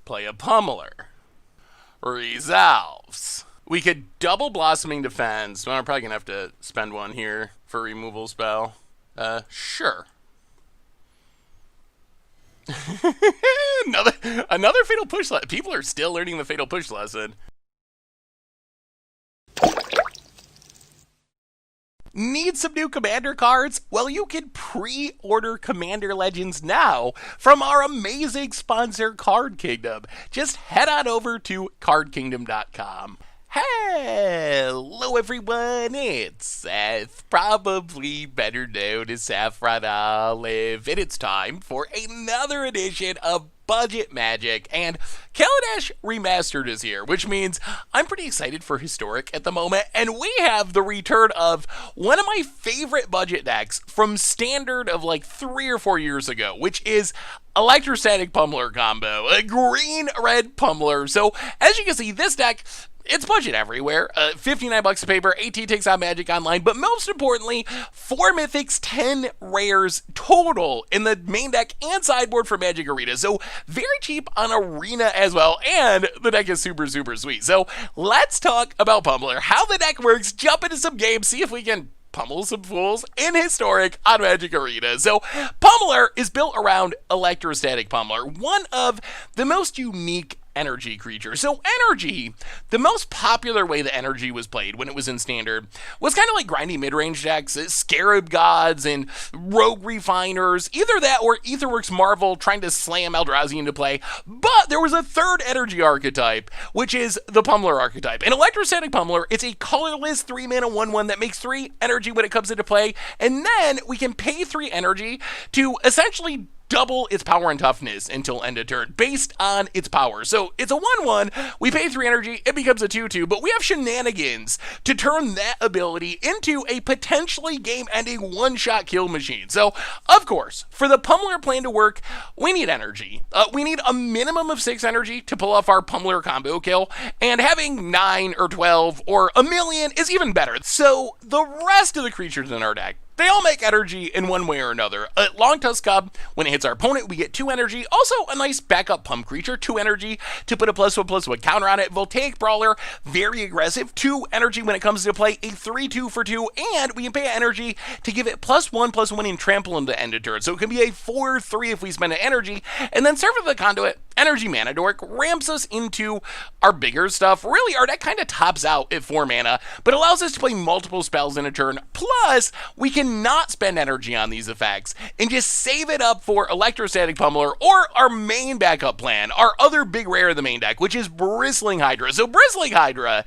play a Pummeler. Resolves. We could double Blossoming Defense. Well, I'm probably going to have to spend one here for removal spell. Sure. another Fatal Push lesson. People are still learning the Fatal Push lesson. Need some new Commander cards? Well, you can pre-order Commander Legends now from our amazing sponsor, Card Kingdom. Just head on over to cardkingdom.com. Hello everyone, it's Seth, probably better known as Saffron Olive, and it's time for another edition of Budget Magic, and Kaladesh Remastered is here, which means I'm pretty excited for Historic at the moment, and we have the return of one of my favorite budget decks from Standard of like 3 or 4 years ago, which is Electrostatic Pummeler combo, a green-red Pummeler. So, as you can see, this deck, it's budget everywhere. 59 bucks a paper, 18 takes on Magic Online, but most importantly, 4 Mythics, 10 rares total in the main deck and sideboard for Magic Arena. So very cheap on Arena as well, and the deck is super, super sweet. So let's talk about Pummeler, how the deck works, jump into some games, see if we can pummel some fools in Historic on Magic Arena. So, Pummeler is built around Electrostatic Pummeler, one of the most unique energy creature. So energy, the most popular way that energy was played when it was in Standard was kind of like grindy mid-range decks, Scarab Gods and Rogue Refiners, either that or Aetherworks Marvel trying to slam Eldrazi into play. But there was a third energy archetype, which is the Pummeler archetype. And Electrostatic Pummeler, it's a colorless 3-mana 1/1 that makes 3 energy when it comes into play, and then we can pay 3 energy to essentially double its power and toughness until end of turn, based on its power. So it's a 1/1, we pay 3 energy, it becomes a 2/2, but we have shenanigans to turn that ability into a potentially game-ending one-shot kill machine. So, of course, for the Pummeler plan to work, we need energy. We need a minimum of 6 energy to pull off our Pummeler combo kill, and having 9 or 12 or a million is even better. So the rest of the creatures in our deck, they all make energy in one way or another. Long Tusk Cub, when it hits our opponent, we get 2 energy. Also, a nice backup pump creature, 2 energy to put a +1/+1 counter on it. Voltaic Brawler, very aggressive, 2 energy when it comes to play, a 3/2 for 2, and we can pay energy to give it +1/+1 in trample into end of turn. So it can be a 4/3 if we spend an energy, and then Servant of the Conduit, Energy Mana Dork, ramps us into our bigger stuff. Really, our deck kind of tops out at 4 mana, but allows us to play multiple spells in a turn. Plus, we can not spend energy on these effects and just save it up for Electrostatic Pummeler or our main backup plan, our other big rare in the main deck, which is Bristling Hydra. So Bristling Hydra,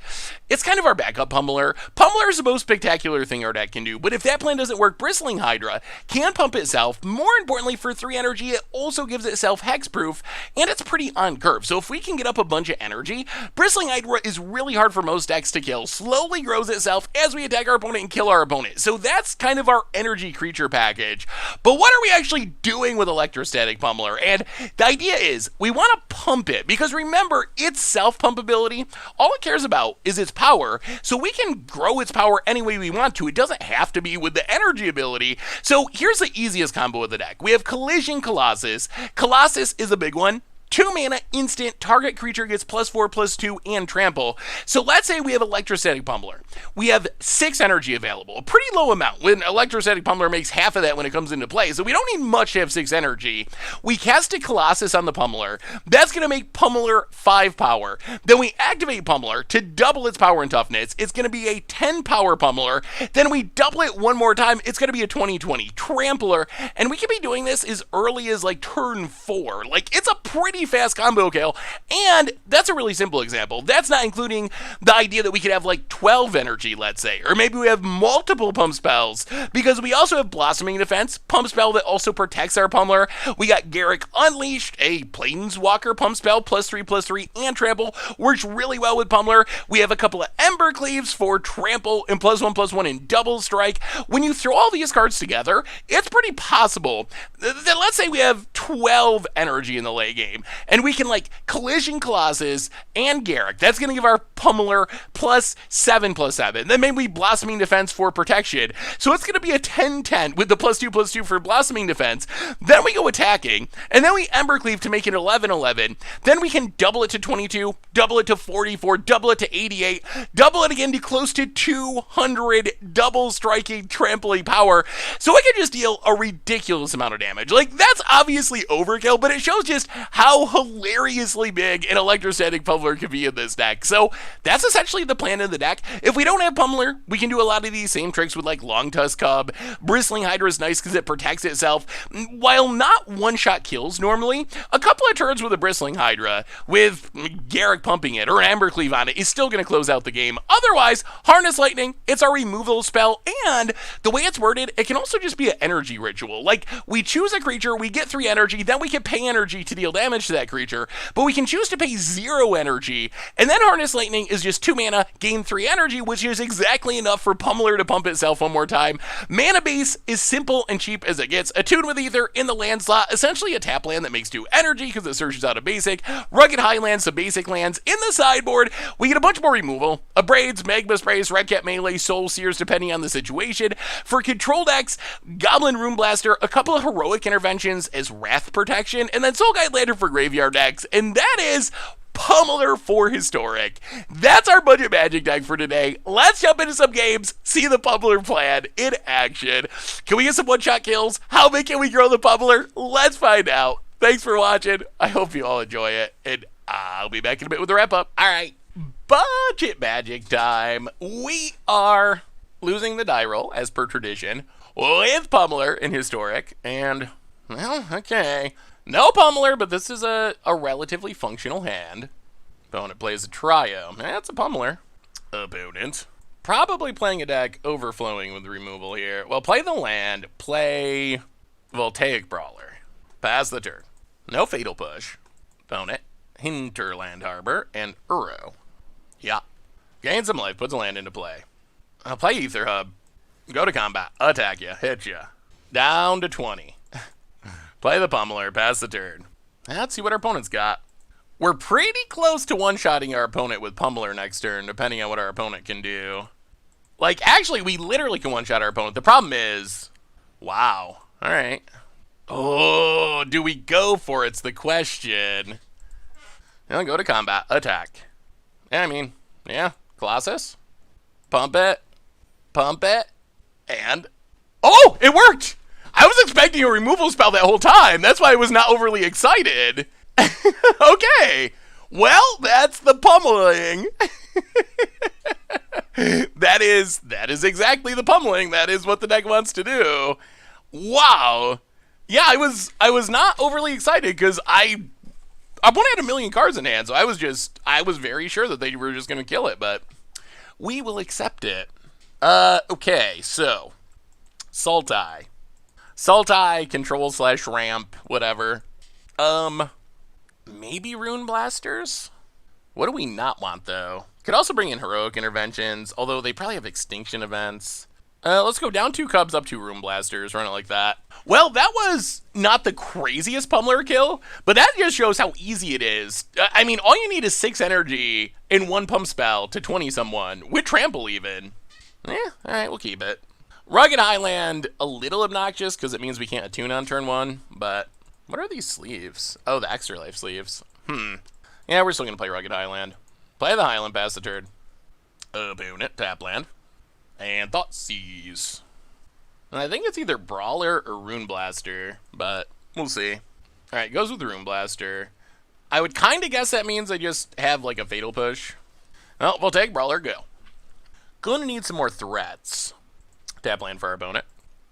it's kind of our backup Pummeler. Pummeler is the most spectacular thing our deck can do, but if that plan doesn't work, Bristling Hydra can pump itself. More importantly, for 3 energy, it also gives itself hexproof, and it's pretty on curve. So if we can get up a bunch of energy, Bristling Hydra is really hard for most decks to kill. Slowly grows itself as we attack our opponent and kill our opponent. So that's kind of our energy creature package. But what are we actually doing with Electrostatic Pummeler? And the idea is we want to pump it, because remember, its self-pump ability, all it cares about is its power, so we can grow its power any way we want to. It doesn't have to be with the energy ability. So here's the easiest combo of the deck. We have Collision Colossus. Colossus is a big one. 2 mana, instant, target creature gets +4/+2 and trample. So let's say we have Electrostatic Pummeler. We have 6 energy available, a pretty low amount when Electrostatic Pummeler makes half of that when it comes into play, so we don't need much to have 6 energy. We cast a Colossus on the Pummeler. That's going to make Pummeler 5 power. Then we activate Pummeler to double its power and toughness. It's going to be a 10 power Pummeler. Then we double it one more time. It's going to be a 20/20 Trampler, and we can be doing this as early as like turn 4. Like, it's a pretty fast combo kill, and that's a really simple example. That's not including the idea that we could have like 12 energy, let's say, or maybe we have multiple pump spells, because we also have Blossoming Defense, pump spell that also protects our Pummeler. We got Garruk Unleashed, a Planeswalker pump spell, +3/+3 and trample, works really well with Pummeler. We have a couple of Ember Cleaves for trample and +1/+1 in double strike. When you throw all these cards together, it's pretty possible that let's say we have 12 energy in the late game. and we can like Collision Colossus and Garrick. That's going to give our Pummeler +7/+7. Then maybe Blossoming Defense for protection. So it's going to be a 10/10 with the +2/+2 for Blossoming Defense. Then we go attacking, and then we Embercleave to make it 11/11. Then we can double it to 22, double it to 44, double it to 88, double it again to close to 200 double striking trampling power. So I can just deal a ridiculous amount of damage. Like, that's obviously overkill, but it shows just how hilariously big an Electrostatic Pummeler can be in this deck. So that's essentially the plan of the deck. If we don't have Pummeler, we can do a lot of these same tricks with like Long Tusk Cub. Bristling Hydra is nice because it protects itself. While not one-shot kills normally, a couple of turns with a Bristling Hydra, with Garrick pumping it or Embercleave on it, is still going to close out the game. Otherwise, Harness Lightning, it's our removal spell, and the way it's worded, it can also just be an energy ritual. Like, we choose a creature, we get 3 energy, then we can pay energy to deal damage to that creature, but we can choose to pay 0 energy, and then Harness Lightning is just 2 mana, gain 3 energy, which is exactly enough for Pummeler to pump itself one more time. Mana base is simple and cheap as it gets. Attune with Ether in the land slot, essentially a tap land that makes 2 energy because it searches out a basic. Rugged Highlands, some basic lands. In the sideboard, we get a bunch more removal. Abrades, Magma Sprays, Red Cat Melee, Soul Sears, depending on the situation. For control decks, Goblin Rune Blaster, a couple of heroic interventions as Wrath Protection, and then Soul Guide Lantern for graveyard decks, and that is Pummeler for Historic. That's our budget Magic deck for today. Let's jump into some games, see the Pummeler plan in action. Can we get some one-shot kills? How big can we grow the Pummeler? Let's find out. Thanks for watching. I hope you all enjoy it, and I'll be back in a bit with a wrap-up. All right, budget Magic time. We are losing the die roll, as per tradition, with Pummeler in Historic, and, well, okay. No Pummeler, but this is a relatively functional hand. Opponent plays a Trio. That's a Pummeler. Opponent probably playing a deck overflowing with removal here. Well, play the land. Play Voltaic Brawler. Pass the turn. No Fatal Push. Opponent Hinterland Harbor and Uro. Yeah. Gain some life. Puts a land into play. I'll play Ether Hub. Go to combat. Attack you. Hit you. Down to 20. Play the Pummeler, pass the turn. Let's see what our opponent's got. We're pretty close to one-shotting our opponent with Pummeler next turn, depending on what our opponent can do. Like, actually, we literally can one-shot our opponent. The problem is, wow. All right. Oh, do we go for it's the question. I'll go to combat, attack. Yeah, I mean, yeah, Colossus. Pump it, and... Oh, it worked! I was expecting a removal spell that whole time. That's why I was not overly excited. Okay. Well, that's the pummeling. That is exactly the pummeling. That is what the deck wants to do. Wow. Yeah, I was not overly excited because I only had a million cards in hand, so I was very sure that they were just going to kill it, but we will accept it. Okay, so Sultai. Sultai, control / ramp, whatever. Maybe Rune Blasters? What do we not want, though? Could also bring in Heroic Interventions, although they probably have Extinction events. Let's go down 2 Cubs, up 2 Rune Blasters, run it like that. Well, that was not the craziest Pummeler kill, but that just shows how easy it is. I mean, all you need is 6 energy in 1 pump spell to 20 someone, with Trample even. Alright, we'll keep it. Rugged Highland, a little obnoxious because it means we can't attune on turn 1, but what are these sleeves? Oh, the extra life sleeves. Yeah, we're still going to play Rugged Highland. Play the Highland, pass the turn. Opponent, tap land. And Thoughtseize. And I think it's either Brawler or Rune Blaster, but we'll see. Alright, goes with Rune Blaster. I would kind of guess that means I just have like a Fatal Push. Well, we'll take Brawler, go. Gonna need some more threats. Tap land for our opponent.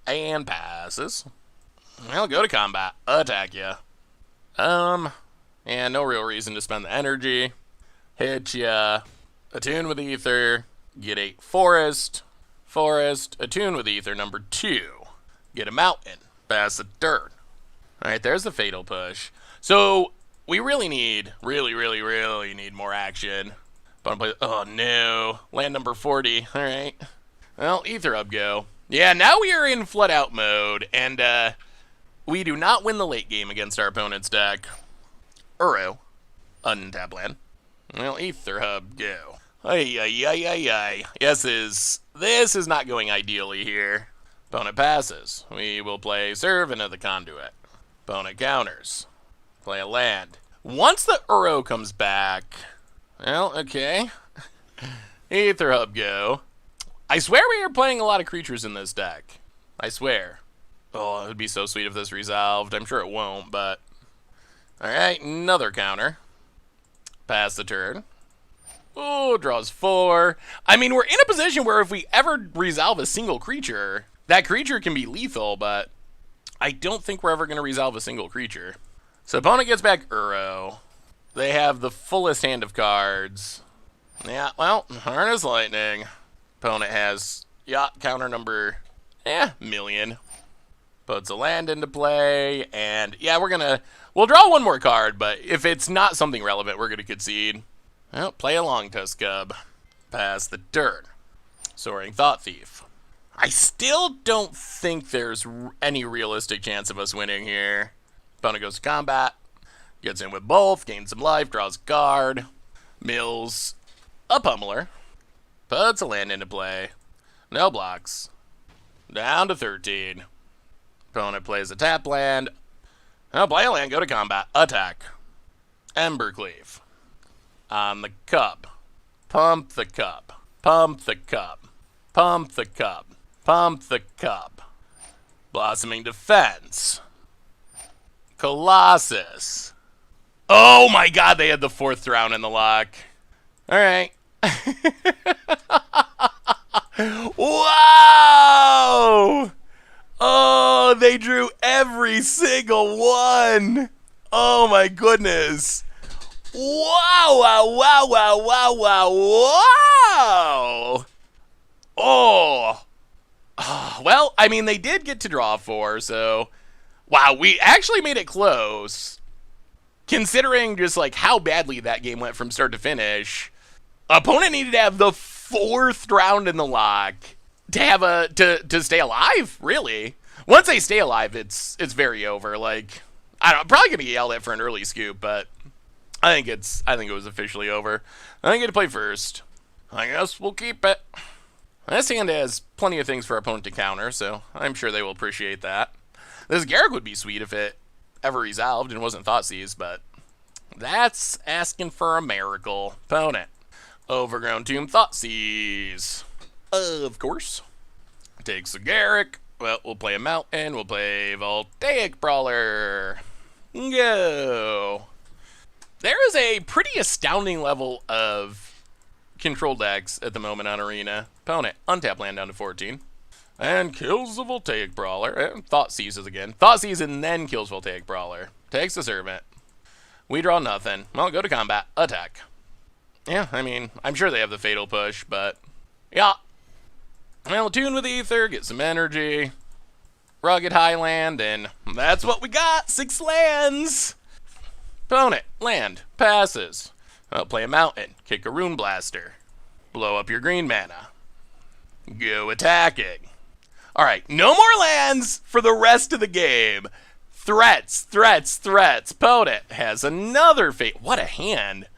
And passes. Well, go to combat. Attack ya. And no real reason to spend the energy. Hit ya. Attune with Ether. Get a Forest. Attune with Ether, number 2. Get a Mountain. Pass the turn. Alright, there's the Fatal Push. So, we really need, really need more action. Oh no. Land number 40. Alright. Well, Ether up go. Yeah, now we are in Flood Out mode, and we do not win the late game against our opponent's deck. Uro. Untap land. Well, Ether Hub, go. Ay, ay, ay, ay, ay. Yes, this is not going ideally here. Opponent passes. We will play Serve into the Conduit. Opponent counters. Play a land. Once the Uro comes back... Well, okay. Ether Hub, go. I swear we are playing a lot of creatures in this deck. I swear. Oh, it would be so sweet if this resolved. I'm sure it won't, but... Alright, another counter. Pass the turn. Oh, draws 4. I mean, we're in a position where if we ever resolve a single creature, that creature can be lethal, but I don't think we're ever going to resolve a single creature. So opponent gets back Uro. They have the fullest hand of cards. Yeah, well, Harness Lightning. Opponent has yacht counter number, million. Puts a land into play, and yeah, we'll draw one more card, but if it's not something relevant, we're gonna concede. Well, play along, Tuskub. Pass the turn. Soaring Thought Thief. I still don't think there's any realistic chance of us winning here. Opponent goes to combat, gets in with both, gains some life, draws a card, mills a Pummeler, puts a land into play, no blocks, down to 13. Opponent plays a tap land. Oh, play a land, go to combat, attack. Embercleave. On the cup. Pump the cup. Pump the cup. Pump the cup. Pump the cup. Blossoming Defense. Colossus. Oh my god, they had the 4th round in the lock. Alright. Wow! Oh, they drew every single one. Oh my goodness. Wow, wow, wow, wow, wow, wow, wow. Oh. Well, I mean, they did get to draw 4, so... Wow, we actually made it close. Considering just, like, how badly that game went from start to finish. Opponent needed to have the 4th round in the lock to have to stay alive, really. Once they stay alive, it's very over. Like, I don't know, probably gonna get yelled at for an early scoop, but I think it was officially over. I get to play first. I guess we'll keep it. This hand has plenty of things for our opponent to counter, so I'm sure they will appreciate that. This Garrick would be sweet if it ever resolved and wasn't Thoughtseize, but that's asking for a miracle. Opponent. Overgrown Tomb, Thoughtseize. Of course. Takes a Garrick. Well, we'll play a Mountain. We'll play Voltaic Brawler. Go. There is a pretty astounding level of control decks at the moment on Arena. Opponent. Untap land down to 14. And kills the Voltaic Brawler. And Thoughtseizes again. Thoughtseizes and then kills Voltaic Brawler. Takes the Servant. We draw nothing. Well, go to combat. Attack. Yeah, I mean, I'm sure they have the Fatal Push, but... Yeah. Well, tune with Ether, get some energy. Rugged Highland, and that's what we got! 6 lands! Opponent. Land. Passes. I'll play a Mountain. Kick a Rune Blaster. Blow up your green mana. Go attacking. Alright, no more lands for the rest of the game. Threats, threats, threats. Opponent has another fate. What a hand.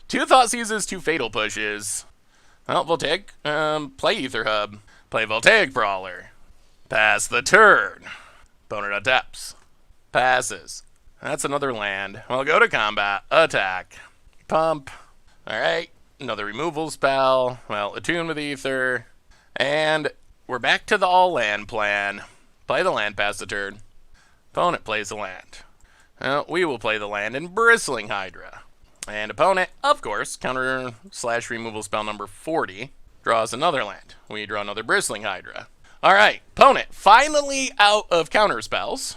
2 Thoughtseizes, 2 Fatal Pushes. Well, Voltaic, play Ether Hub. Play Voltaic Brawler. Pass the turn. Opponent adapts. Passes. That's another land. Well, go to combat. Attack. Pump. Alright, another removal spell. Well, attune with Ether. And we're back to the all-land plan. Play the land, pass the turn. Opponent plays the land. Well, we will play the land in Bristling Hydra. And opponent, of course, counter/removal spell number 40, draws another land. We draw another Bristling Hydra. Alright, opponent, finally out of counter spells.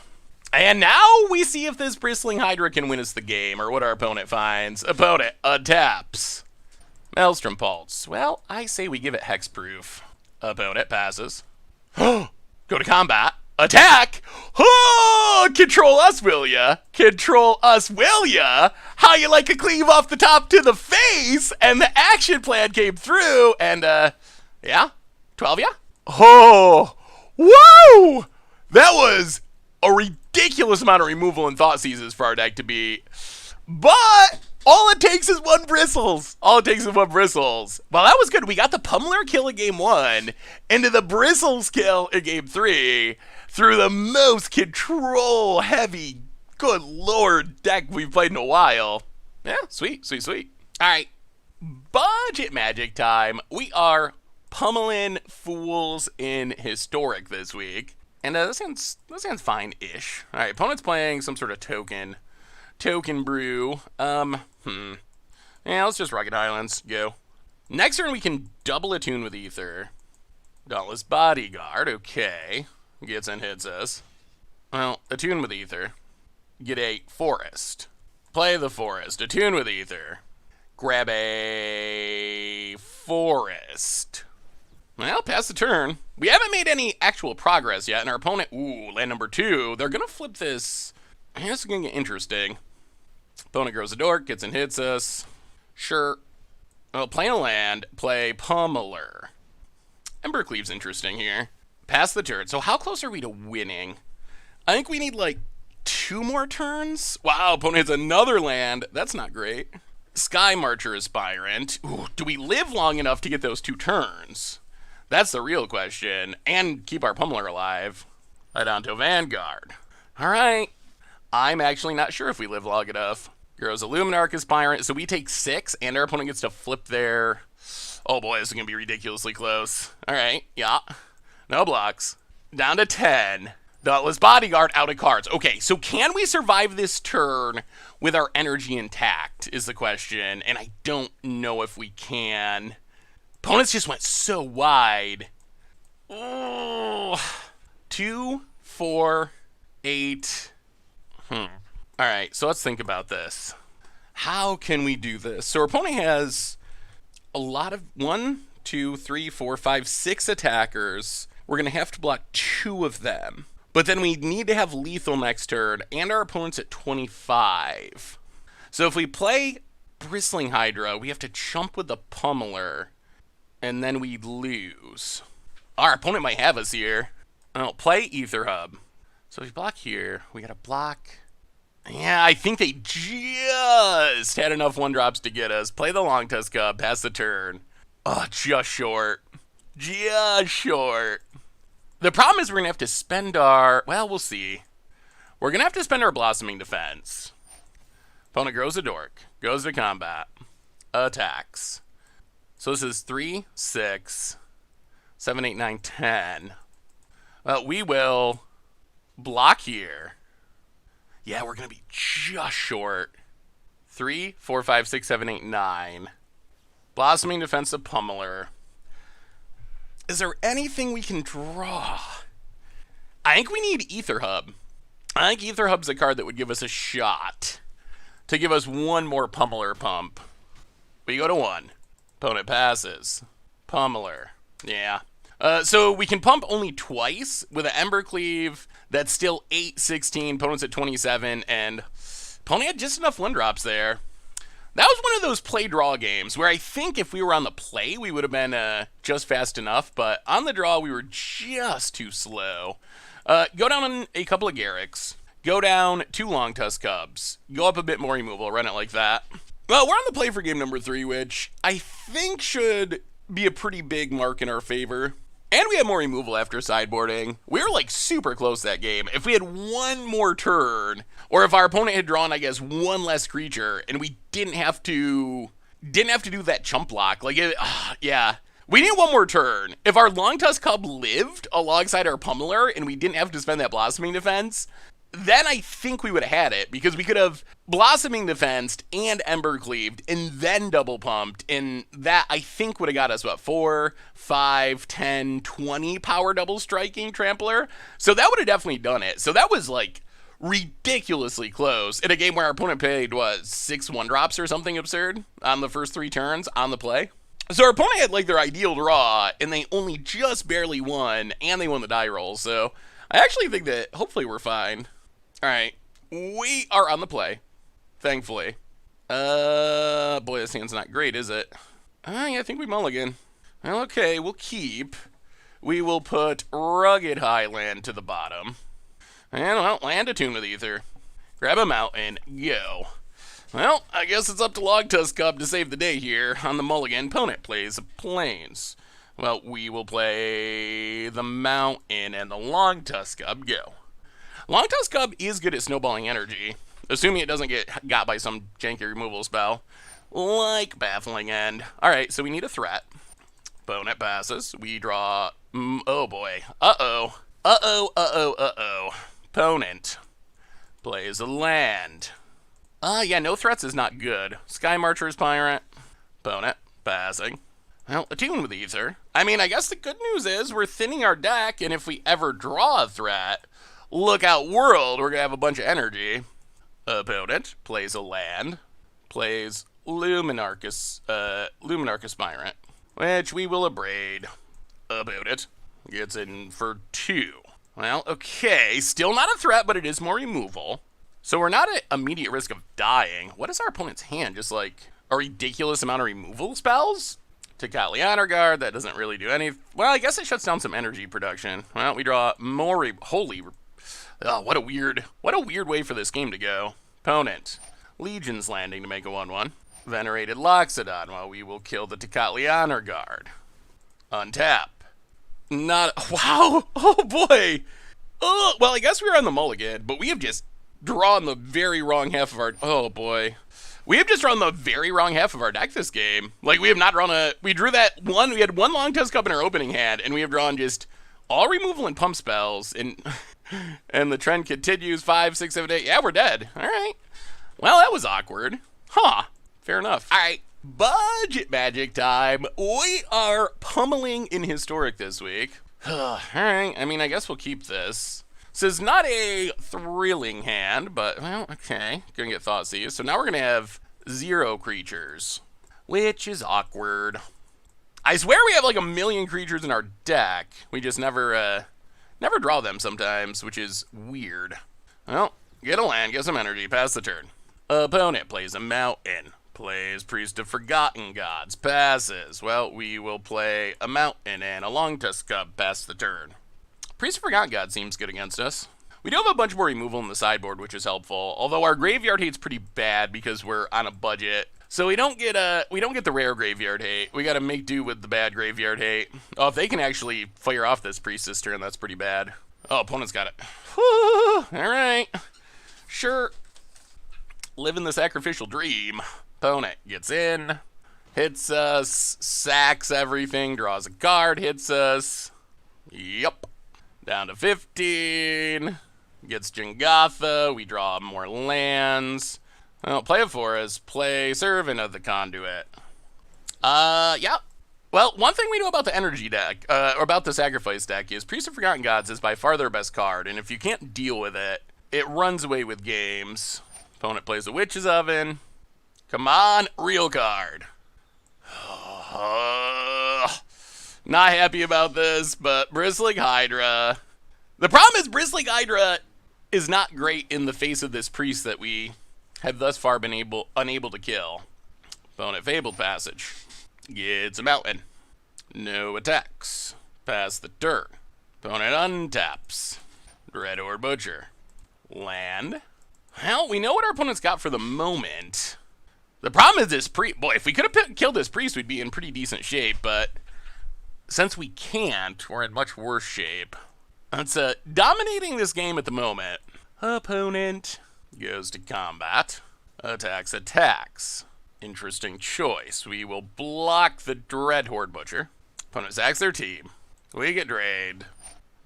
And now we see if this Bristling Hydra can win us the game, or what our opponent finds. Opponent adapts. Maelstrom Pulse. Well, I say we give it hexproof. Opponent passes. Go to combat. Attack! Oh, control us, will ya? Control us, will ya? How you like a cleave off the top to the face? And the action plan came through, and, yeah? 12 ya? Oh, whoa! That was a ridiculous amount of removal and Thoughtseizes for our deck to be But all it takes is one Bristles. All it takes is one Bristles. Well, that was good. We got the Pummeler kill in game 1 into the Bristles kill in game 3 through the most control heavy, good lord, deck we've played in a while. Yeah, sweet, sweet, sweet. All right, budget magic time. We are pummeling fools in Historic this week. And that sounds fine-ish. All right, opponent's playing some sort of token brew. Yeah, let's just Rugged Highlands. Go. Next turn, we can double attune with Ether. Dauntless Bodyguard. Okay. Gets and hits us. Well, attune with Ether. Get a Forest. Play the Forest. Attune with Ether. Grab a Forest. Well, pass the turn. We haven't made any actual progress yet, and our opponent, land number 2. They're going to flip this. This is going to get interesting. Opponent grows a dork, gets and hits us. Sure. Well, play a land, play Pummeler. Embercleave's interesting here. Pass the turn. So how close are we to winning? I think we need like 2 more turns. Wow, opponent hits another land. That's not great. Sky Marcher Aspirant. Ooh, do we live long enough to get those 2 turns? That's the real question. And keep our Pummeler alive. Head on to Vanguard. All right. I'm actually not sure if we live long enough. Grows a Luminarch Aspirant. So we take 6, and our opponent gets to flip their... Oh boy, this is going to be ridiculously close. All right. Yeah. No blocks. Down to 10. Dauntless Bodyguard out of cards. Okay, so can we survive this turn with our energy intact is the question. And I don't know if we can. Opponents just went so wide. Oh, 2, 4, 8. All right, so let's think about this. How can we do this? So our opponent has a lot of 1, 2, 3, 4, 5, 6 attackers. We're going to have to block 2 of them. But then we need to have lethal next turn, and our opponent's at 25. So if we play Bristling Hydra, we have to chump with the Pummeler, and then we lose. Our opponent might have us here. Oh, play Ether Hub. So if we block here, we got to block... Yeah, I think they just had enough 1-drops to get us. Play the Long Tusk Cub, pass the turn. Oh, just short. Just short. The problem is we're going to have to spend our... Well, we'll see. We're going to have to spend our Blossoming Defense. Opponent grows a dork. Goes to combat. Attacks. So this is 3, 6, 7, 8, 9, 10. We will block here. Yeah, we're going to be just short. 3, 4, 5, 6, 7, 8, 9. Blossoming Defense of Pummeler. Is there anything we can draw? I think we need Ether Hub. I think Ether Hub's a card that would give us a shot to give us 1 more Pummeler pump. We go to 1. Opponent passes. Pummeler. Yeah. So we can pump only twice with an Embercleave that's still 8, 16. Opponent's at 27, and opponent had just enough 1-drops there. That was one of those play-draw games where I think if we were on the play, we would have been just fast enough, but on the draw, we were just too slow. Go down on a couple of Garricks. Go down 2 Long Tusk Cubs. Go up a bit more removal. Run it like that. Well, we're on the play for game number 3, which I think should be a pretty big mark in our favor. And we have more removal after sideboarding. We were like super close that game. If we had 1 more turn, or if our opponent had drawn, I guess, 1 less creature, and we didn't have to do that chump block. Like, yeah. We need 1 more turn. If our Long Tusk Cub lived alongside our Pummeler, and we didn't have to spend that Blossoming Defense, then I think we would have had it, because we could have Blossoming Defensed and Embercleaved and then double pumped, and that I think would have got us, what, 4, 5, 10, 20 power double striking Trampler? So that would have definitely done it. So that was like ridiculously close in a game where our opponent paid, what, 6 1-drops or something absurd on the first 3 turns on the play? So our opponent had like their ideal draw, and they only just barely won, and they won the die roll. So I actually think that hopefully we're fine. All right, we are on the play, thankfully. Boy, this hand's not great, is it? Yeah, I think we mulligan. Well, okay, we'll keep. We will put Rugged Highland to the bottom. And, well, land attune with Ether. Grab a mountain, go. Well, I guess it's up to Logtusk Cub to save the day here. On the mulligan, opponent plays Plains. Well, we will play the Mountain and the Logtusk Cub go. Logtusk Cub is good at snowballing energy, assuming it doesn't get got by some janky removal spell, like Baffling End. Alright, so we need a threat. Opponent passes. We draw... oh boy. Uh-oh. Opponent plays a land. Yeah, no threats is not good. Sky Marcher's Pirate. Opponent passing. Well, Attune with Ether. I mean, I guess the good news is we're thinning our deck, and if we ever draw a threat, look out world, we're going to have a bunch of energy. Opponent plays a land. Plays Luminarchus Pirate, which we will abrade. Opponent gets in for 2. Well, okay, still not a threat, but it is more removal. So we're not at immediate risk of dying. What is our opponent's hand? Just like a ridiculous amount of removal spells? Tecatli Honor Guard, that doesn't really do any... Well, I guess it shuts down some energy production. Well, we draw more... Holy... Oh, what a weird way for this game to go. Opponent. Legion's Landing to make a 1/1. Venerated Loxodon. Well, we will kill the Tecatli Honor Guard. Untap. Not... Wow! Oh, boy! Oh, well, I guess we were on the mulligan, but we have just drawn the very wrong half of our... Oh, boy. We have just drawn the very wrong half of our deck this game. Like, we have not drawn a... We drew that one... We had one Logtusk Cub in our opening hand, and we have drawn just all removal and pump spells, and and the trend continues. 5, 6, 7, 8. Yeah, we're dead. All right. Well, that was awkward. Huh. Fair enough. All right. Budget magic time. We are pummeling in Historic this week. All right. I mean, I guess we'll keep this. This is not a thrilling hand, but, well, okay. Gonna get Thoughtseize. So now we're gonna have 0 creatures, which is awkward. I swear we have like a million creatures in our deck. We just never draw them sometimes, which is weird. Well, get a land, get some energy, pass the turn. Opponent plays a Mountain. Plays Priest of Forgotten Gods, passes. Well, we will play a Mountain and a Logtusk Cub, pass the turn. Priest of Forgotten Gods seems good against us. We do have a bunch more removal in the sideboard, which is helpful. Although our graveyard hate's pretty bad because we're on a budget, so we don't get the rare graveyard hate. We got to make do with the bad graveyard hate. Oh, if they can actually fire off this Priest this turn, that's pretty bad. Oh, opponent's got it. Whew, all right, sure. Living the sacrificial dream. Opponent gets in, hits us, sacks everything, draws a card, hits us. Yup. Down to 15. Gets Jengatha. We draw more lands. Well, play it for us. Play Servant of the Conduit. Yeah. Well, one thing we know about the energy deck, or about the sacrifice deck, is Priest of Forgotten Gods is by far their best card, and if you can't deal with it, it runs away with games. Opponent plays a Witch's Oven. Come on, real card. Not happy about this, but Bristling Hydra. The problem is Bristling Hydra is not great in the face of this priest that we have thus far been unable to kill. Opponent Fabled Passage. Gets a Mountain. No attacks. Pass the turn. Opponent untaps. Dreadhorde Butcher. Land. Well, we know what our opponent's got for the moment. The problem is this priest. Boy, if we could have killed this priest, we'd be in pretty decent shape, but since we can't, we're in much worse shape. It's dominating this game at the moment. Opponent goes to combat. Attacks. Interesting choice. We will block the Dreadhorde Butcher. Opponent sacks their team. We get drained.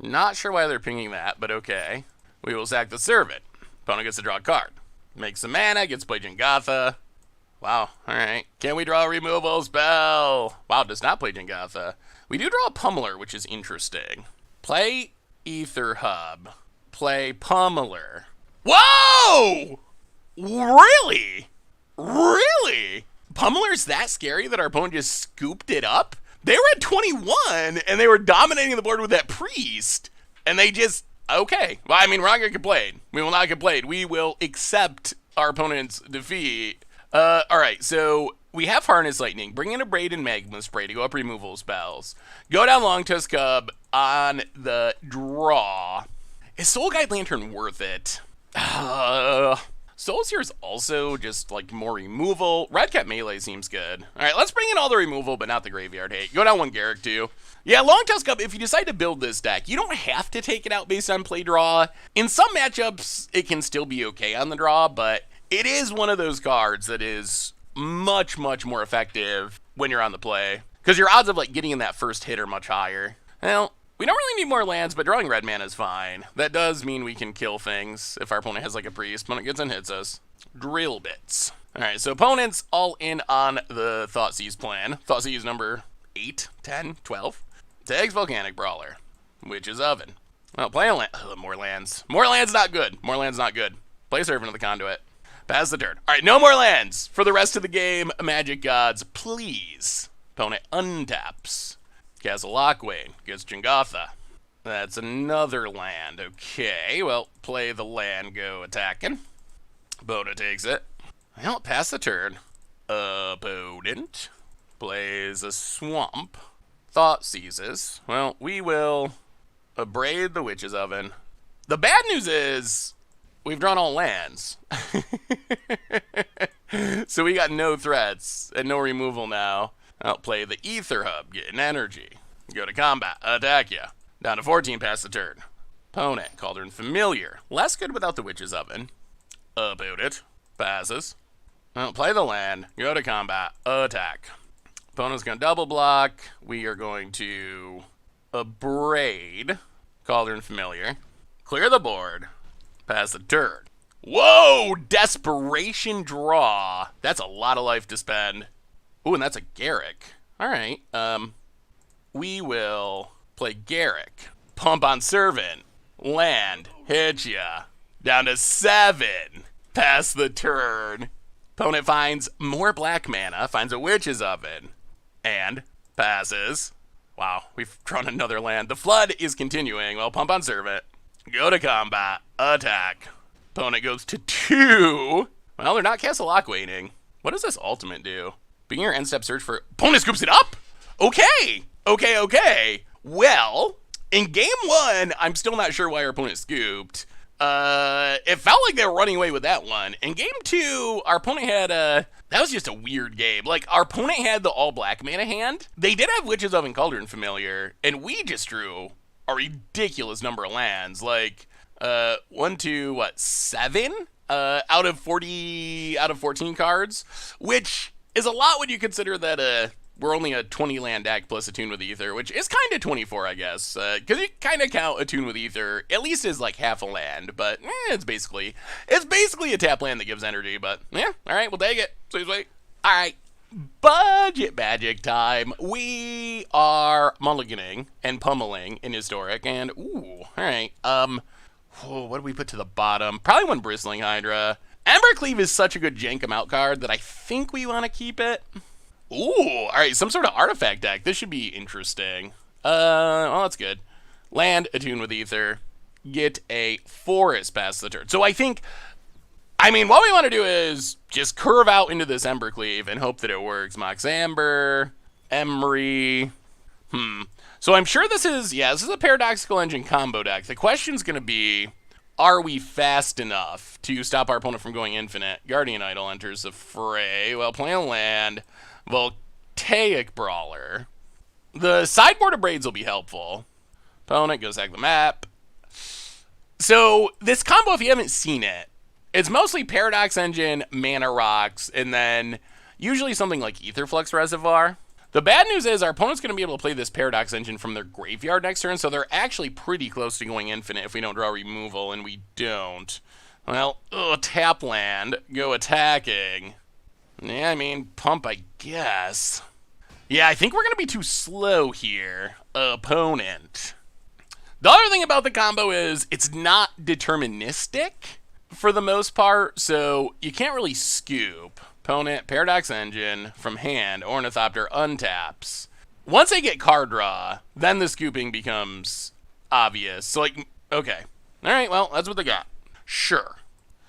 Not sure why they're pinging that, but okay. We will sack the Servant. Opponent gets to draw a card. Makes some mana, gets played Jengatha. Wow, alright. Can we draw a removal spell? Wow, does not play Jengatha. We do draw a Pummeler, which is interesting. Play Ether Hub. Play Pummeler. Whoa! Really? Really? Pummeler's that scary that our opponent just scooped it up? They were at 21, and they were dominating the board with that priest. And they just... Okay. Well, I mean, we're not going to complain. We will not complain. We will accept our opponent's defeat. Alright, so we have Harness Lightning, bring in a Braid and Magma Spray to go up removal spells. Go down Logtusk Cub on the draw. Is Soul Guide Lantern worth it? Souls here is also just like more removal. Red Cat melee seems good. All right, let's bring in all the removal, but not the graveyard hate. Go down one Garrick too. Yeah, Long Tusk Up, if you decide to build this deck, you don't have to take it out based on play draw. In some matchups, it can still be okay on the draw, but it is one of those cards that is much, much more effective when you're on the play. Because your odds of like getting in that first hit are much higher. Well, we don't really need more lands, but drawing red mana is fine. That does mean we can kill things if our opponent has like a priest. Opponent gets and hits us. Drill bits. Alright, so opponents all in on the Thoughtseize plan. Thoughtseize number 8, 10, 12. Tags Volcanic Brawler. Witch's Oven. Oh, play a land. More lands. More lands not good. More lands not good. Play Servant of the Conduit. Pass the turn. Alright, no more lands. For the rest of the game, Magic Gods, please. Opponent untaps. Castle Lockway. Gets Jingotha. That's another land. Okay, well, play the land, go attacking. Opponent takes it. Well, pass the turn. Opponent plays a swamp. Thought seizes. Well, we will abrade the Witch's Oven. The bad news is we've drawn all lands. So we got no threats and no removal now. I'll play the Ether Hub, get an energy. Go to combat, attack ya. Down to 14, pass the turn. Opponent, Cauldron Familiar. Less good without the Witch's Oven. Opponent, passes. I'll play the land, go to combat, attack. Opponent's going to double block. We are going to abrade Cauldron Familiar. Clear the board. Pass the turn. Whoa! Desperation draw. That's a lot of life to spend. Ooh, and that's a Garrick. Alright. We will play Garrick. Pump on Servant. Land. Hit ya. Down to 7. Pass the turn. Opponent finds more black mana. Finds a Witch's Oven. And passes. Wow, we've drawn another land. The Flood is continuing. Well, pump on Servant. Go to combat. Attack. Opponent goes to 2. Well, they're not Castle Lockwaiting. What does this ultimate do? Begin your end step search for... Opponent scoops it up? Okay. Okay. Well, in game 1, I'm still not sure why our opponent scooped. It felt like they were running away with that one. In game 2, our opponent had a... That was just a weird game. Like, our opponent had the all-black mana hand. They did have Witch's Oven Cauldron Familiar, and we just drew a ridiculous number of lands. Like, 1, 2, what, 7? Out of 14 cards, which is a lot when you consider that, we're only a 20 land deck plus Attune with Ether, which is kind of 24, I guess. Because you kind of count Attune with Ether, at least as like half a land, but it's basically a tap land that gives energy, but yeah, alright, we'll take it. Sweet. Alright, budget magic time. We are mulliganing and pummeling in Historic, and ooh, alright, what do we put to the bottom? Probably one Bristling Hydra. Embercleave is such a good jank 'em out card that I think we want to keep it. Ooh, alright, some sort of artifact deck. This should be interesting. Well, that's good. Land, Attune with Ether, get a forest past the turn. So I think, what we want to do is just curve out into this Embercleave and hope that it works. Mox Amber, Emery. So I'm sure this is a Paradoxical Engine combo deck. The question's going to be, are we fast enough to stop our opponent from going infinite? Guardian Idol enters the fray. Well, playing a land. Voltaic Brawler. The sideboard of Braids will be helpful. Opponent goes back the map. So this combo, if you haven't seen it, it's mostly Paradox Engine, Mana Rocks, and then usually something like Aetherflux Reservoir. The bad news is our opponent's going to be able to play this Paradox Engine from their graveyard next turn, so they're actually pretty close to going infinite if we don't draw removal, and we don't. Well, tap land, go attacking. Yeah, pump, I guess. Yeah, I think we're going to be too slow here. Opponent. The other thing about the combo is it's not deterministic for the most part, so you can't really scoop. Opponent, Paradox Engine, from hand, Ornithopter untaps. Once they get card draw, then the scooping becomes obvious. So, okay. Alright, well, that's what they got. Sure.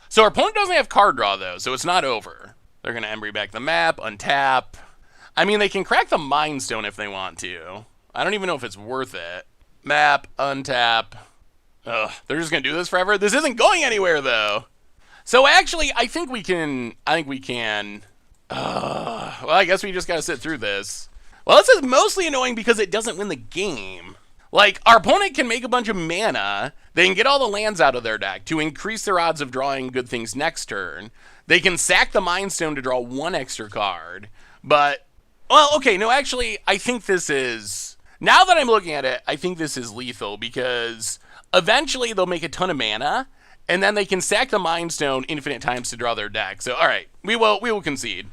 So our opponent doesn't have card draw, though, so it's not over. They're going to Embry back the map, untap. They can crack the Mind Stone if they want to. I don't even know if it's worth it. Map, untap. Ugh, they're just going to do this forever? This isn't going anywhere, though. So actually, I think we can. Well, I guess we just gotta sit through this. Well, this is mostly annoying because it doesn't win the game. Like, our opponent can make a bunch of mana, they can get all the lands out of their deck to increase their odds of drawing good things next turn. They can sack the Mind Stone to draw one extra card. But, well, okay, no, actually, I think this is... Now that I'm looking at it, I think this is lethal because eventually they'll make a ton of mana, and then they can sack the Mind Stone infinite times to draw their deck. So, alright, we will concede.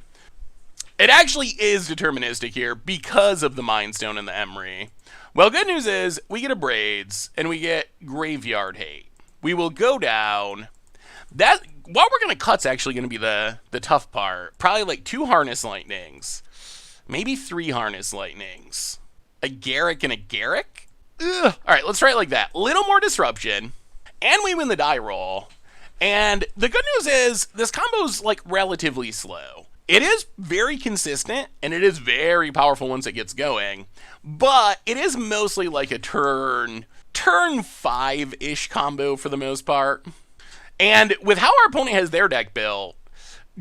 It actually is deterministic here because of the Mind Stone and the Emery. Well, good news is we get a Braids and we get Graveyard Hate. We will go down. That what we're going to cut's actually going to be the tough part. Probably like 2 Harness Lightnings. Maybe 3 Harness Lightnings. A Garrick and a Garrick? Ugh. All right, let's try it like that. Little more disruption. And we win the die roll. And the good news is this combo's like relatively slow. It is very consistent, and it is very powerful once it gets going, but it is mostly like a turn 5-ish combo for the most part. And with how our opponent has their deck built,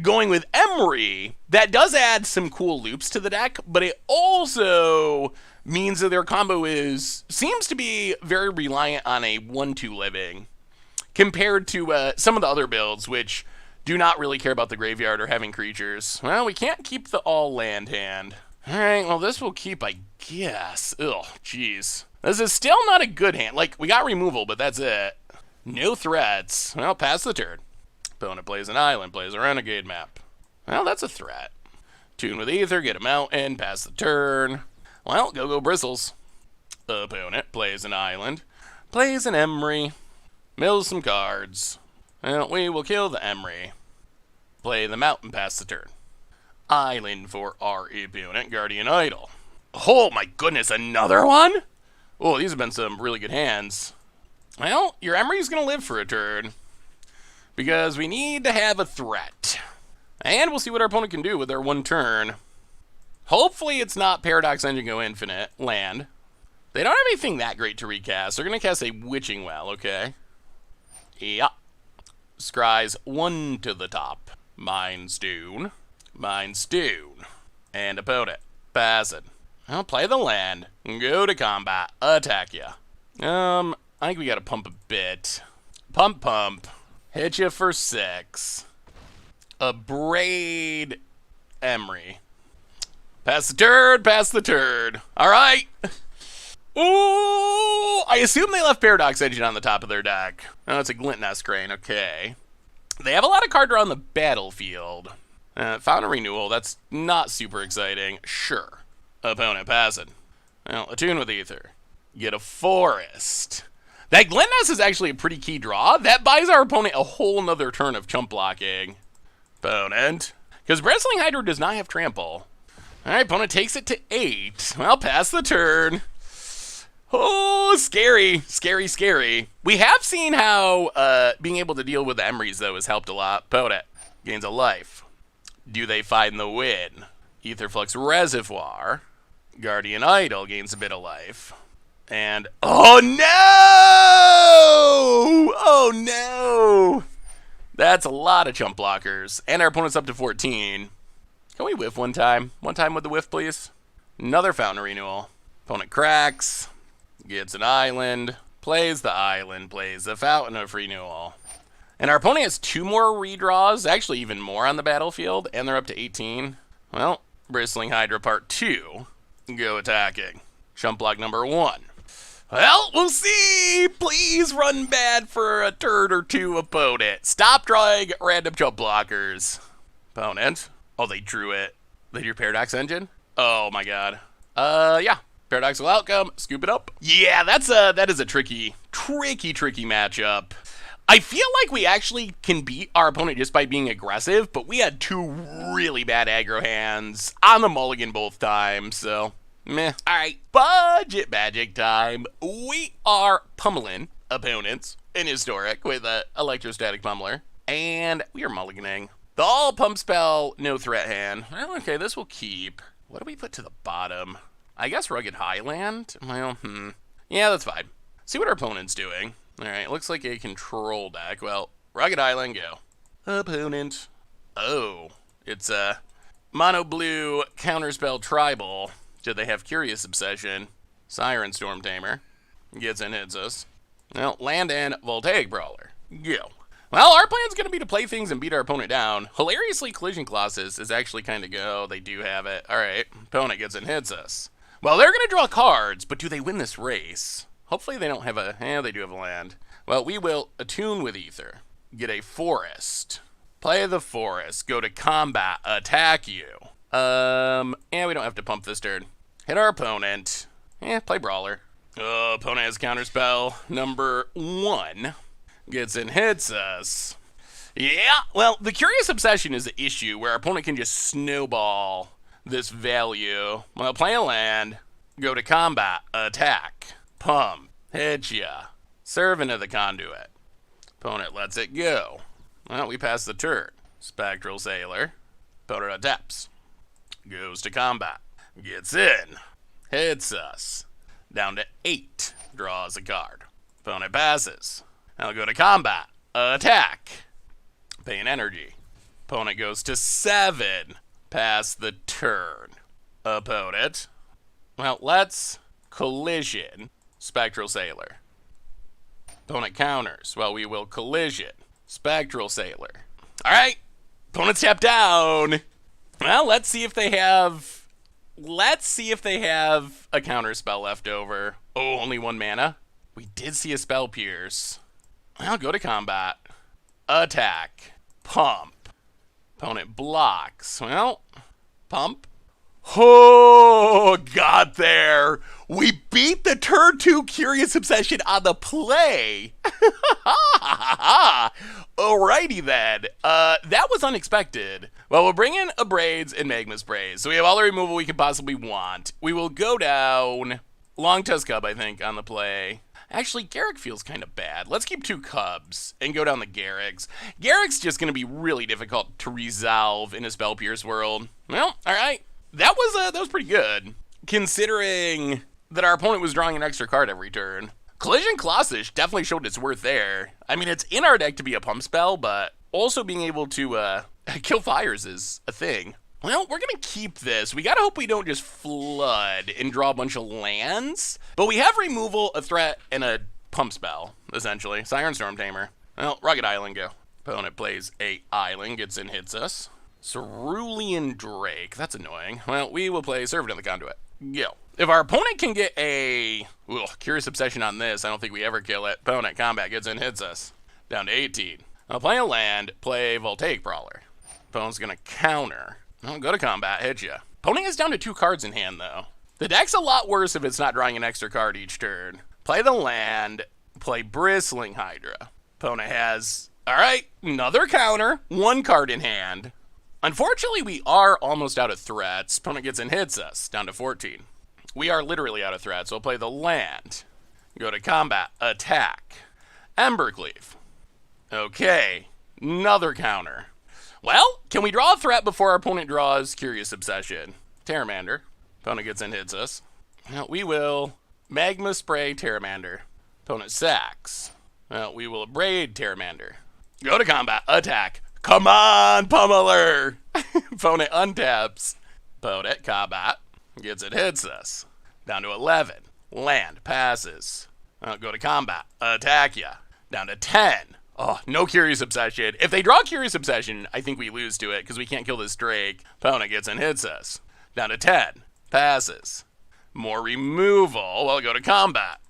going with Emery, that does add some cool loops to the deck, but it also means that their combo seems to be very reliant on a 1-2 living, compared to some of the other builds, which do not really care about the graveyard or having creatures. Well, we can't keep the all land hand. Alright, well this will keep, I guess. Ugh, jeez. This is still not a good hand. Like, we got removal, but that's it. No threats. Well, pass the turn. Opponent plays an island, plays a renegade map. Well, that's a threat. Tune with Ether, get a mountain, pass the turn. Well, go bristles. Opponent plays an island, plays an Emery, mills some cards. Well, we will kill the Emery. Play the mountain, pass the turn. Island for our opponent, Guardian Idol. Oh my goodness, another one? Oh, these have been some really good hands. Well, your Emery's going to live for a turn, because we need to have a threat. And we'll see what our opponent can do with their one turn. Hopefully it's not Paradox Engine Go Infinite, land. They don't have anything that great to recast. They're going to cast a Witching Well, okay. Yeah. Scries 1 to the top. Mind Stone. And opponent. Pass it. I'll play the land. Go to combat. Attack ya. I think we gotta pump a bit. Pump. Hit you for 6. A Braid Emery. Pass the turd. Alright. Ooh! I assume they left Paradox Engine on the top of their deck. Oh, it's a Glintnest Crane. Okay. They have a lot of card draw on the battlefield. Found a renewal. That's not super exciting. Sure. Opponent passing. Well, attune with Ether. Get a forest. That Glintnest is actually a pretty key draw. That buys our opponent a whole nother turn of chump blocking. Opponent. Because Bristling Hydra does not have trample. Alright, opponent takes it to 8. Well, pass the turn. Oh, scary. We have seen how being able to deal with the Emerys, though, has helped a lot. Opponent gains a life. Do they find the win? Aetherflux Reservoir. Guardian Idol gains a bit of life. And, oh no! That's a lot of chump blockers. And our opponent's up to 14. Can we whiff one time? One time with the whiff, please. Another Fountain Renewal. Opponent cracks. Gets an island. Plays the island. Plays the Fountain of Renewal. And our opponent has 2 more redraws. Actually, even more on the battlefield. And they're up to 18. Well, Bristling Hydra Part 2. Go attacking. Chump block number 1. Well, we'll see. Please run bad for a turn or 2, opponent. Stop drawing random chump blockers. Opponent. Oh, they drew it. They drew Paradox Engine? Oh my god. Yeah. Paradoxical Outcome. Scoop it up. Yeah, that is a tricky matchup. I feel like we actually can beat our opponent just by being aggressive, but we had 2 really bad aggro hands on the mulligan both times, so meh. Alright, budget magic time. We are pummeling opponents in Historic with an Electrostatic Pummeler, and we are mulliganing. The all pump spell, no threat hand. Well, okay, this will keep. What do we put to the bottom? I guess Rugged Highland? Well, yeah, that's fine. See what our opponent's doing. Alright, looks like a control deck. Well, Rugged Island, go. Opponent. Oh, it's a mono blue counterspell tribal. Did they have Curious Obsession? Siren Storm Tamer. Gets in, hits us. Well, land and Voltaic Brawler. Go. Well, our plan's going to be to play things and beat our opponent down. Hilariously, Collision Colossus is actually kind of go. They do have it. All right. Opponent gets in, hits us. Well, they're going to draw cards, but do they win this race? Hopefully they don't have a... they do have a land. Well, we will attune with Ether. Get a Forest. Play the Forest. Go to combat. Attack you. We don't have to pump this turn. Hit our opponent. Play Brawler. Opponent has Counterspell number 1. Gets in, hits us. Yeah, well, the Curious Obsession is the issue where our opponent can just snowball this value. Well, play a land, go to combat, attack, pump, hit ya, Servant of the Conduit. Opponent lets it go. Well, we pass the turn. Spectral Sailor. Opponent attempts. Goes to combat. Gets in. Hits us. Down to 8. Draws a card. Opponent passes. Now go to combat. Attack. Pay an energy. Opponent goes to 7. Pass the turn. Opponent. Well, let's collision. Spectral Sailor. Opponent counters. Well, we will collision. Spectral Sailor. All right. Opponent tap down. Well, let's see if they have a counter spell left over. Oh, only 1 mana. We did see a Spell Pierce. Well, go to combat. Attack. Pump. Opponent blocks. Well, pump. Oh, got there. We beat the turn 2 Curious Obsession on the play. Alrighty then. That was unexpected. Well, we'll bring in Abrades and Magma Sprays. So we have all the removal we could possibly want. We will go down Long Tusk Cub, I think, on the play. Actually, Garrick feels kind of bad. Let's keep 2 Cubs and go down the Garricks. Garrick's just going to be really difficult to resolve in a Spell Pierce world. Well, alright. That was pretty good, considering that our opponent was drawing an extra card every turn. Collision Colossus definitely showed its worth there. I mean, it's in our deck to be a pump spell, but also being able to kill fires is a thing. Well, we're going to keep this. We got to hope we don't just flood and draw a bunch of lands. But we have removal, a threat, and a pump spell, essentially. Siren Storm Tamer. Well, Rugged Island go. Opponent plays a Island, gets in, hits us. Cerulean Drake. That's annoying. Well, we will play Servant of the Conduit. Go. If our opponent can get a Curious Obsession on this, I don't think we ever kill it. Opponent combat gets in, hits us. Down to 18. I'll play a land, play Voltaic Brawler. Opponent's going to counter. I'll go to combat, hit ya. Opponent is down to 2 cards in hand, though. The deck's a lot worse if it's not drawing an extra card each turn. Play the land, play Bristling Hydra. Opponent has, alright, another counter, 1 card in hand. Unfortunately, we are almost out of threats. Opponent gets in, hits us, down to 14. We are literally out of threats, so we'll play the land. Go to combat, attack. Embercleave. Okay, another counter. Well, can we draw a threat before our opponent draws Curious Obsession? Terramander. Opponent gets in, hits us. Well, we will Magma Spray Terramander. Opponent sacks. Well, we will Abrade Terramander. Go to combat, attack. Come on, Pummeler! Opponent untaps. Opponent combat. Gets it, hits us. Down to 11. Land, passes. Go to combat. Attack ya. Down to 10. Oh, no Curious Obsession. If they draw Curious Obsession, I think we lose to it because we can't kill this Drake. Opponent gets and hits us. Down to 10. Passes. More removal. Well, go to combat.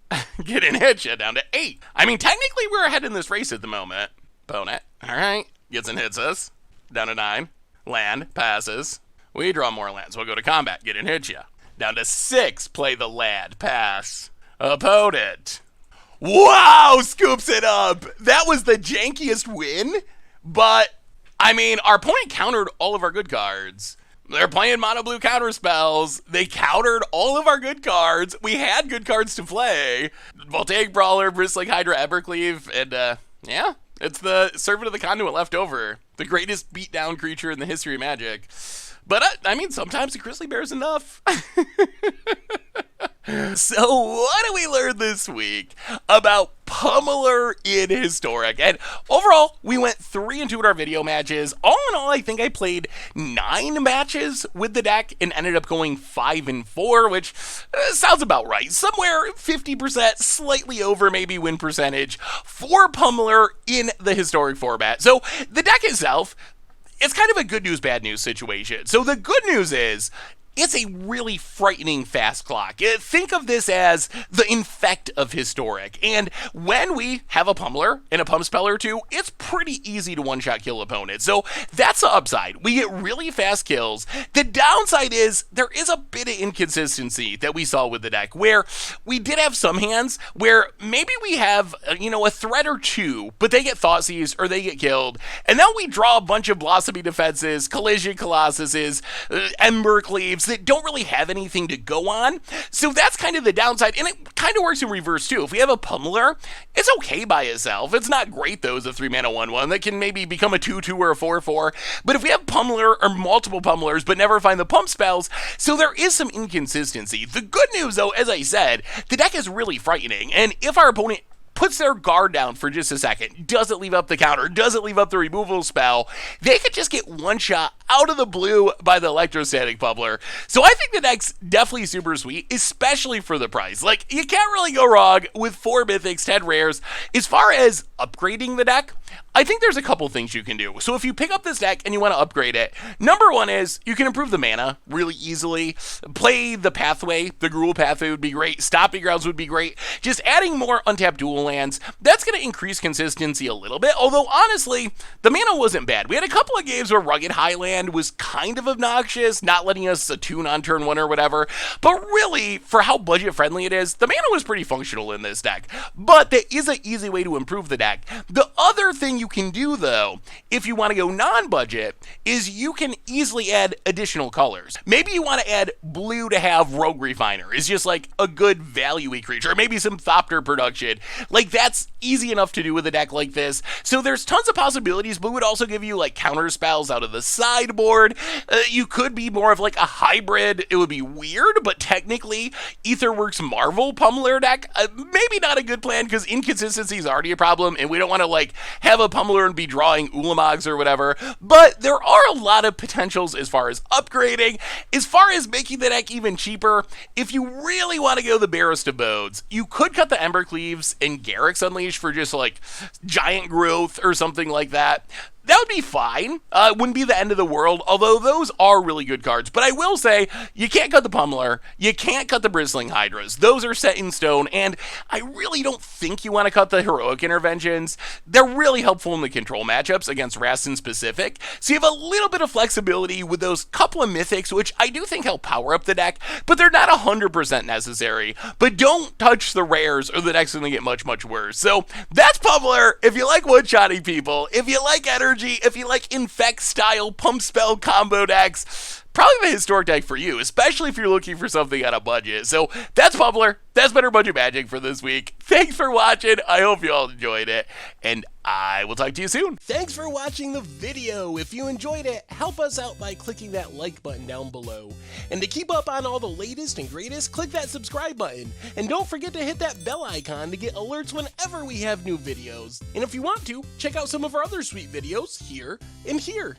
Get in, hit ya. Down to 8. I mean, technically we're ahead in this race at the moment. Opponent. Alright. Gets and hits us. Down to 9. Land. Passes. We draw more lands. We'll go to combat. Get in, hit ya. Down to 6. Play the land. Pass. Opponent. Wow! Scoops it up. That was the jankiest win. But, I mean, our opponent countered all of our good cards. They're playing mono blue counter spells. They countered all of our good cards. We had good cards to play. Voltaic Brawler, Bristling Hydra, Evercleave, and, yeah. It's the Servant of the Conduit left over. The greatest beatdown creature in the history of Magic. But, I mean, sometimes a Grizzly Bear's enough. So what did we learn this week about Pummeler in Historic? And overall, we went 3-2 in our video matches. All in all, I think I played 9 matches with the deck and ended up going 5-4, which sounds about right. Somewhere 50%, slightly over maybe win percentage for Pummeler in the Historic format. So the deck itself, it's kind of a good news, bad news situation. So the good news is, it's a really frightening fast clock. Think of this as the infect of Historic. And when we have a Pummeler and a Pump Speller too, it's pretty easy to one-shot kill opponents. So that's the upside. We get really fast kills. The downside is there is a bit of inconsistency that we saw with the deck, where we did have some hands where maybe we have, a threat or two, but they get Thoughtseize or they get killed. And then we draw a bunch of Blossoming Defenses, Collision Colossuses, Ember Cleaves, that don't really have anything to go on. So that's kind of the downside, and it kind of works in reverse too. If we have a Pummeler, it's okay by itself. It's not great though as a 3-mana 1/1 that can maybe become a 2/2 or a 4/4. But if we have Pummeler or multiple Pummelers but never find the pump spells, so there is some inconsistency. The good news though, as I said, the deck is really frightening, and if our opponent puts their guard down for just a second, doesn't leave up the counter, doesn't leave up the removal spell, they could just get one shot out of the blue by the Electrostatic Pummeler. So I think the deck's definitely super sweet, especially for the price. Like, you can't really go wrong with 4 mythics, 10 rares. As far as upgrading the deck, I think there's a couple things you can do. So if you pick up this deck and you want to upgrade it, number one is you can improve the mana really easily. Play the Pathway, the Gruul Pathway would be great. Stopping Grounds would be great. Just adding more untapped dual lands, that's going to increase consistency a little bit. Although honestly, the mana wasn't bad. We had a couple of games where Rugged Highland was kind of obnoxious, not letting us attune on turn 1 or whatever. But really, for how budget friendly it is, the mana was pretty functional in this deck. But there is an easy way to improve the deck. The other thing you can do though, if you want to go non-budget, is you can easily add additional colors. Maybe you want to add blue to have Rogue Refiner. It's just like a good value-y creature. Or maybe some Thopter production. Like, that's easy enough to do with a deck like this. So there's tons of possibilities. Blue would also give you like counter spells out of the sideboard. You could be more of like a hybrid. It would be weird, but technically Aetherworks Marvel Pummeler deck, maybe not a good plan because inconsistency is already a problem and we don't want to like have a Pummeler and be drawing Ulamogs or whatever. But there are a lot of potentials as far as upgrading. As far as making the deck even cheaper, if you really want to go the barest of modes, you could cut the Ember Cleaves and Garruk's Unleash for just like giant growth or something like that. That would be fine. It wouldn't be the end of the world, although those are really good cards. But I will say, you can't cut the Pummeler, you can't cut the Bristling Hydras. Those are set in stone, and I really don't think you want to cut the Heroic Interventions. They're really helpful in the control matchups against Rastin specific, so you have a little bit of flexibility with those couple of Mythics, which I do think help power up the deck, but they're not 100% necessary. But don't touch the rares, or the deck's going to get much, much worse. So that's Pummeler. If you like one-shotting people, if you like energy, if you like infect style pump spell combo decks, probably the Historic deck for you, especially if you're looking for something on a budget. So that's Pummeler. That's Better Budget Magic for this week. Thanks for watching. I hope you all enjoyed it, and I will talk to you soon. Thanks for watching the video. If you enjoyed it, help us out by clicking that like button down below. And to keep up on all the latest and greatest, click that subscribe button. And don't forget to hit that bell icon to get alerts whenever we have new videos. And if you want to, check out some of our other sweet videos here and here.